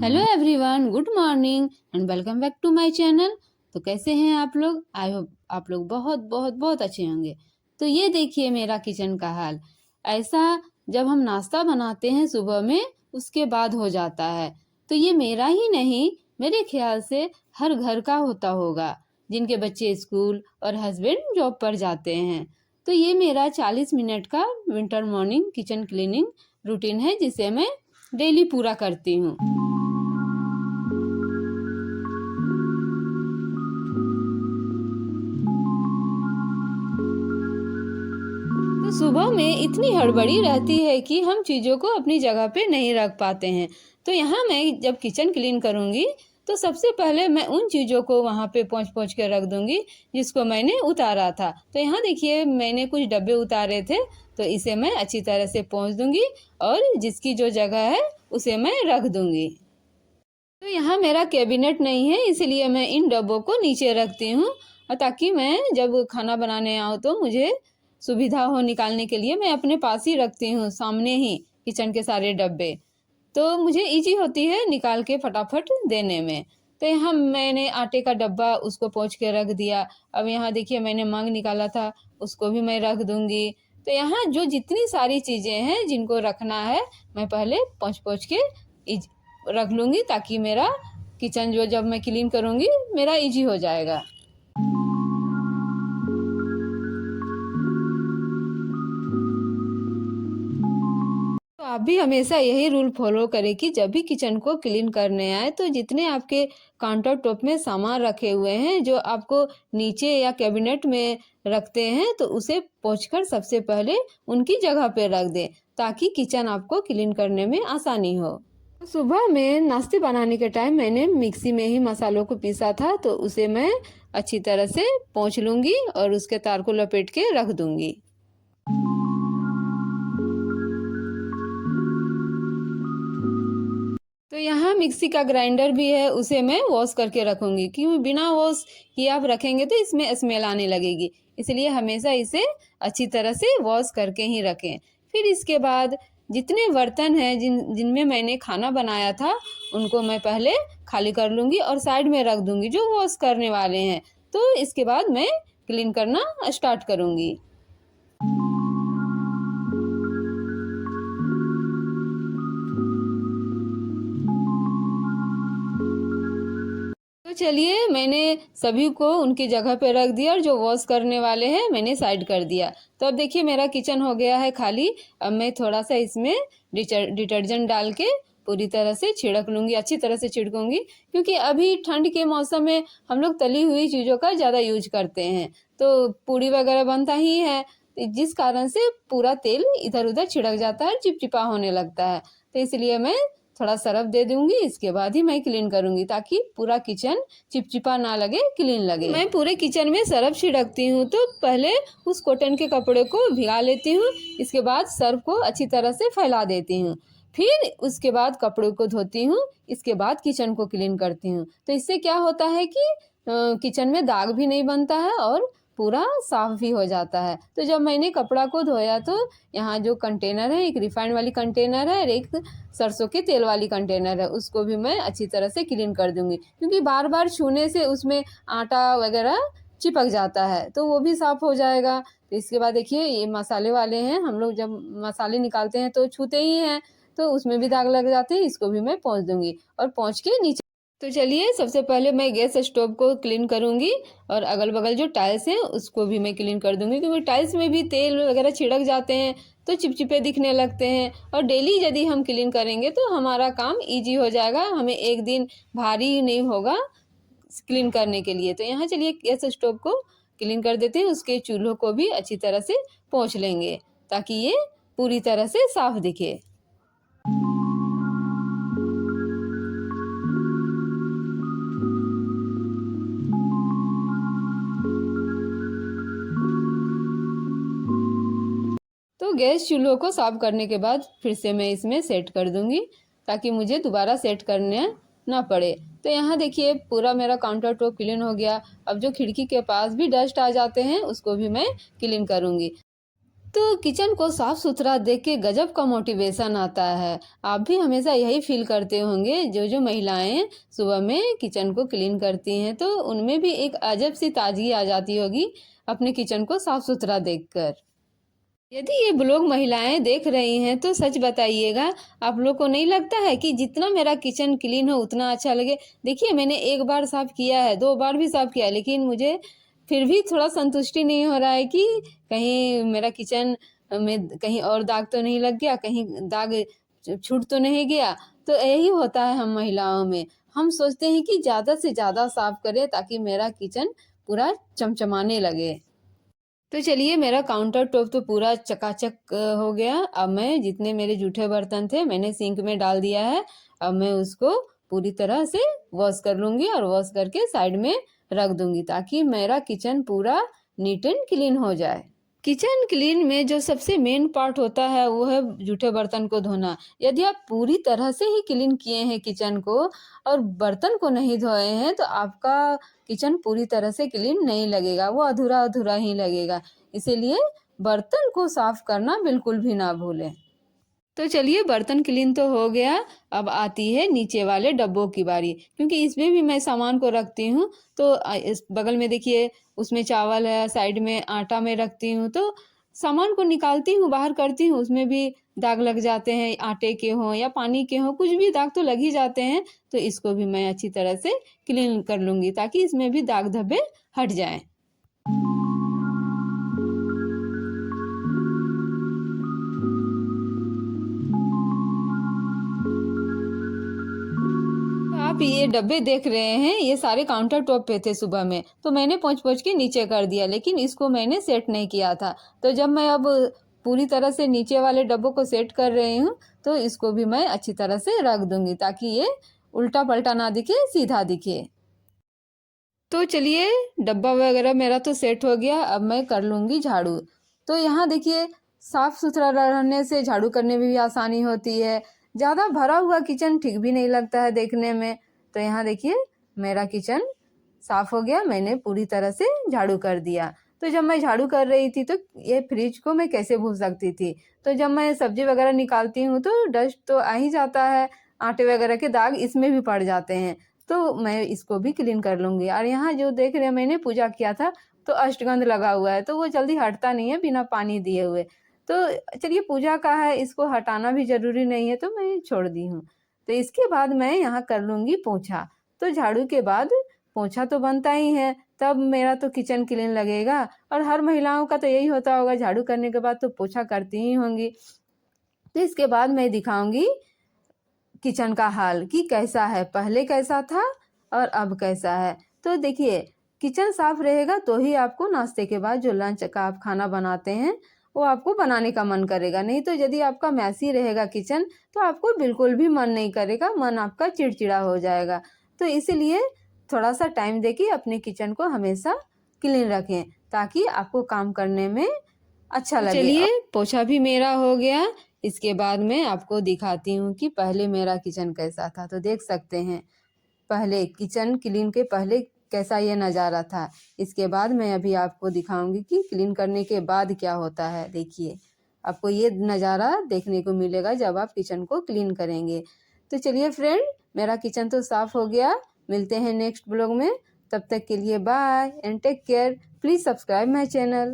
Hello everyone, good morning and welcome back to my channel. तो कैसे हैं आप लोग? आई होप आप लोग बहुत बहुत बहुत अच्छे होंगे। तो ये देखिए मेरा किचन का हाल। ऐसा जब हम नाश्ता बनाते हैं सुबह में, उसके बाद हो जाता है। तो ये मेरा ही नहीं, मेरे ख्याल से हर घर का होता होगा जिनके बच्चे स्कूल और हस्बैंड जॉब पर जाते हैं। तो ये मेरा 40 मिनट का winter morning kitchen cleaning routine है, जिसे मैं डेली पूरा करती हूँ। तो सुबह में इतनी हड़बड़ी रहती है कि हम चीज़ों को अपनी जगह पे नहीं रख पाते हैं। तो यहाँ मैं जब किचन क्लीन करूँगी तो सबसे पहले मैं उन चीज़ों को वहाँ पे पोंछ पोंछ के रख दूँगी जिसको मैंने उतारा था। तो यहाँ देखिए मैंने कुछ डब्बे उतारे थे, तो इसे मैं अच्छी तरह से पोंछ दूँगी और जिसकी जो जगह है उसे मैं रख दूँगी। तो यहाँ मेरा कैबिनेट नहीं है, इसलिए मैं इन डब्बों को नीचे रखती हूँ, और ताकि मैं जब खाना बनाने आऊँ तो मुझे सुविधा हो निकालने के लिए मैं अपने पास ही रखती हूँ, सामने ही किचन के सारे डब्बे। तो मुझे इजी होती है निकाल के फटाफट देने में। तो यहाँ मैंने आटे का डब्बा उसको पोंछ के रख दिया। अब यहाँ देखिए मैंने मंग निकाला था, उसको भी मैं रख दूँगी। तो यहाँ जो जितनी सारी चीज़ें हैं जिनको रखना है, मैं पहले पोंछ पोंछ के रख लूँगी, ताकि मेरा किचन जो जब मैं क्लीन करूँगी मेरा इजी हो जाएगा। तो आप भी हमेशा यही रूल फॉलो करें कि जब भी किचन को क्लीन करने आए तो जितने आपके काउंटर टॉप में सामान रखे हुए हैं जो आपको नीचे या कैबिनेट में रखते हैं, तो उसे पोंछकर सबसे पहले उनकी जगह पे रख दें, ताकि किचन आपको क्लीन करने में आसानी हो। सुबह में नाश्ते बनाने के टाइम मैंने मिक्सी में ही मसालों को पीसा था, तो उसे मैं अच्छी तरह से पोंछ लूँगी और उसके तार को लपेट के रख दूँगी। तो यहाँ मिक्सी का ग्राइंडर भी है, उसे मैं वॉश करके रखूँगी, क्योंकि बिना वॉश किए आप रखेंगे तो इसमें स्मेल आने लगेगी, इसलिए हमेशा इसे अच्छी तरह से वॉश करके ही रखें। फिर इसके बाद जितने बर्तन हैं जिनमें मैंने खाना बनाया था, उनको मैं पहले खाली कर लूँगी और साइड में रख दूँगी जो वॉश करने वाले हैं। तो इसके बाद मैं क्लीन करना स्टार्ट करूँगी। तो चलिए मैंने सभी को उनकी जगह पे रख दिया और जो वॉश करने वाले हैं मैंने साइड कर दिया। तो अब देखिए मेरा किचन हो गया है खाली। अब मैं थोड़ा सा इसमें डिटर्जेंट डाल के पूरी तरह से छिड़क लूँगी, अच्छी तरह से छिड़कूँगी, क्योंकि अभी ठंड के मौसम में हम लोग तली हुई चीज़ों का ज़्यादा यूज करते हैं, तो पूड़ी वगैरह बनता ही है, जिस कारण से पूरा तेल इधर उधर छिड़क जाता है, चिपचिपा होने लगता है। तो इसलिए मैं थोड़ा सर्फ दे दूंगी, इसके बाद ही मैं क्लीन करूंगी, ताकि पूरा किचन चिपचिपा ना लगे, क्लीन लगे। मैं पूरे किचन में सर्फ छिड़कती हूँ, तो पहले उस कॉटन के कपड़े को भिगा लेती हूँ, इसके बाद सर्फ को अच्छी तरह से फैला देती हूँ, फिर उसके बाद कपड़ों को धोती हूँ, इसके बाद किचन को क्लीन करती हूँ। तो इससे क्या होता है कि किचन में दाग भी नहीं बनता है और पूरा साफ भी हो जाता है। तो जब मैंने कपड़ा को धोया तो यहाँ जो कंटेनर है, एक रिफाइंड वाली कंटेनर है और एक सरसों के तेल वाली कंटेनर है, उसको भी मैं अच्छी तरह से क्लीन कर दूंगी, क्योंकि बार बार छूने से उसमें आटा वगैरह चिपक जाता है, तो वो भी साफ हो जाएगा। तो इसके बाद देखिए ये मसाले वाले हैं, हम लोग जब मसाले निकालते हैं तो छूते ही हैं, तो उसमें भी दाग लग जाते हैं, इसको भी मैं पोंछ दूंगी और पोंछ के नीचे। तो चलिए सबसे पहले मैं गैस स्टोव को क्लीन करूंगी और अगल बगल जो टाइल्स हैं उसको भी मैं क्लीन कर दूंगी, क्योंकि टाइल्स में भी तेल वगैरह छिड़क जाते हैं तो चिपचिपे दिखने लगते हैं। और डेली यदि हम क्लीन करेंगे तो हमारा काम इजी हो जाएगा, हमें एक दिन भारी नहीं होगा क्लीन करने के लिए। तो यहाँ चलिए गैस स्टोव को क्लीन कर देते हैं, उसके चूल्हों को भी अच्छी तरह से पोंछ लेंगे, ताकि ये पूरी तरह से साफ दिखे। तो गैस चूल्हों को साफ करने के बाद फिर से मैं इसमें सेट कर दूंगी, ताकि मुझे दोबारा सेट करने ना पड़े। तो यहाँ देखिए पूरा मेरा काउंटर टॉप क्लीन हो गया। अब जो खिड़की के पास भी डस्ट आ जाते हैं उसको भी मैं क्लीन करूँगी। तो किचन को साफ सुथरा देख के गजब का मोटिवेशन आता है। आप भी हमेशा यही फील करते होंगे, जो जो महिलाएं सुबह में किचन को क्लीन करती हैं तो उनमें भी एक अजब सी ताजगी आ जाती होगी अपने किचन को साफ सुथरा देखकर। यदि ये ब्लॉग महिलाएं देख रही हैं तो सच बताइएगा, आप लोग को नहीं लगता है कि जितना मेरा किचन क्लीन हो उतना अच्छा लगे। देखिए, मैंने एक बार साफ किया है, 2 बार भी साफ किया है, लेकिन मुझे फिर भी थोड़ा संतुष्टि नहीं हो रहा है कि कहीं मेरा किचन में कहीं और दाग तो नहीं लग गया, कहीं दाग छूट तो नहीं गया। तो यही होता है हम महिलाओं में, हम सोचते हैं कि ज़्यादा से ज़्यादा साफ करें ताकि मेरा किचन पूरा चमचमाने लगे। तो चलिए, मेरा काउंटर टॉप तो पूरा चकाचक हो गया। अब मैं जितने मेरे जूठे बर्तन थे मैंने सिंक में डाल दिया है। अब मैं उसको पूरी तरह से वॉश कर लूँगी और वॉश करके साइड में रख दूँगी ताकि मेरा किचन पूरा नीट एंड क्लीन हो जाए। किचन क्लीन में जो सबसे मेन पार्ट होता है वो है जूठे बर्तन को धोना। यदि आप पूरी तरह से ही क्लीन किए हैं किचन को और बर्तन को नहीं धोए हैं तो आपका किचन पूरी तरह से क्लीन नहीं लगेगा, वो अधूरा अधूरा ही लगेगा। इसीलिए बर्तन को साफ करना बिल्कुल भी ना भूलें। तो चलिए, बर्तन क्लीन तो हो गया। अब आती है नीचे वाले डब्बों की बारी, क्योंकि इसमें भी मैं सामान को रखती हूँ। तो इस बगल में देखिए, उसमें चावल है, साइड में आटा में रखती हूँ। तो सामान को निकालती हूँ, बाहर करती हूँ, उसमें भी दाग लग जाते हैं, आटे के हों या पानी के हों, कुछ भी दाग तो लग ही जाते हैं। तो इसको भी मैं अच्छी तरह से क्लीन कर लूँगी ताकि इसमें भी दाग धब्बे हट जाएं। आप ये डब्बे देख रहे हैं, ये सारे काउंटर टॉप पे थे सुबह में, तो मैंने पोंछ-पोंछ के नीचे कर दिया, लेकिन इसको मैंने सेट नहीं किया था। तो जब मैं अब पूरी तरह से नीचे वाले डब्बों को सेट कर रही हूँ, तो इसको भी मैं अच्छी तरह से रख दूँगी ताकि ये उल्टा-पल्टा ना दिखे, सीधा दिखे। तो चलिए, डब्बा वगैरह मेरा तो सेट हो गया, अब मैं कर लूँगी झाड़ू। तो यहाँ देखिए, साफ-सुथरा रहने से झाड़ू करने में भी आसानी होती है। ज़्यादा भरा हुआ किचन ठीक भी नहीं लगता है देखने में। तो यहाँ देखिए, मेरा किचन साफ हो गया, मैंने पूरी तरह से झाड़ू कर दिया। तो जब मैं झाड़ू कर रही थी तो ये फ्रिज को मैं कैसे भूल सकती थी। तो जब मैं सब्ज़ी वगैरह निकालती हूँ तो डस्ट तो आ ही जाता है, आटे वगैरह के दाग इसमें भी पड़ जाते हैं। तो मैं इसको भी क्लीन कर लूँगी। और यहाँ जो देख रहे हैं, मैंने पूजा किया था तो अष्टगंध लगा हुआ है, तो वो जल्दी हटता नहीं है बिना पानी दिए हुए। तो चलिए, पूजा का है, इसको हटाना भी ज़रूरी नहीं है तो मैं छोड़ दी हूँ। तो इसके बाद मैं यहाँ कर लूँगी पोंछा। तो झाड़ू के बाद पोंछा तो बनता ही है, तब मेरा तो किचन क्लीन लगेगा। और हर महिलाओं का तो यही होता होगा, झाड़ू करने के बाद तो पोंछा करती ही होंगी। तो इसके बाद मैं दिखाऊँगी किचन का हाल कि कैसा है, पहले कैसा था और अब कैसा है। तो देखिए, किचन साफ रहेगा तो ही आपको नाश्ते के बाद जो लंच का आप खाना बनाते हैं वो आपको बनाने का मन करेगा। नहीं तो यदि आपका मैसी रहेगा किचन तो आपको बिल्कुल भी मन नहीं करेगा, मन आपका चिड़चिड़ा हो जाएगा। तो इसीलिए थोड़ा सा टाइम देके अपने किचन को हमेशा क्लीन रखें ताकि आपको काम करने में अच्छा लगे। चलिए, पोछा भी मेरा हो गया। इसके बाद मैं आपको दिखाती हूँ कि पहले मेरा किचन कैसा था। तो देख सकते हैं, पहले किचन क्लीन के पहले कैसा ये नज़ारा था। इसके बाद मैं अभी आपको दिखाऊंगी कि क्लीन करने के बाद क्या होता है। देखिए, आपको ये नज़ारा देखने को मिलेगा जब आप किचन को क्लीन करेंगे। तो चलिए फ्रेंड, मेरा किचन तो साफ़ हो गया। मिलते हैं नेक्स्ट ब्लॉग में, तब तक के लिए bye and take care. Please subscribe my channel.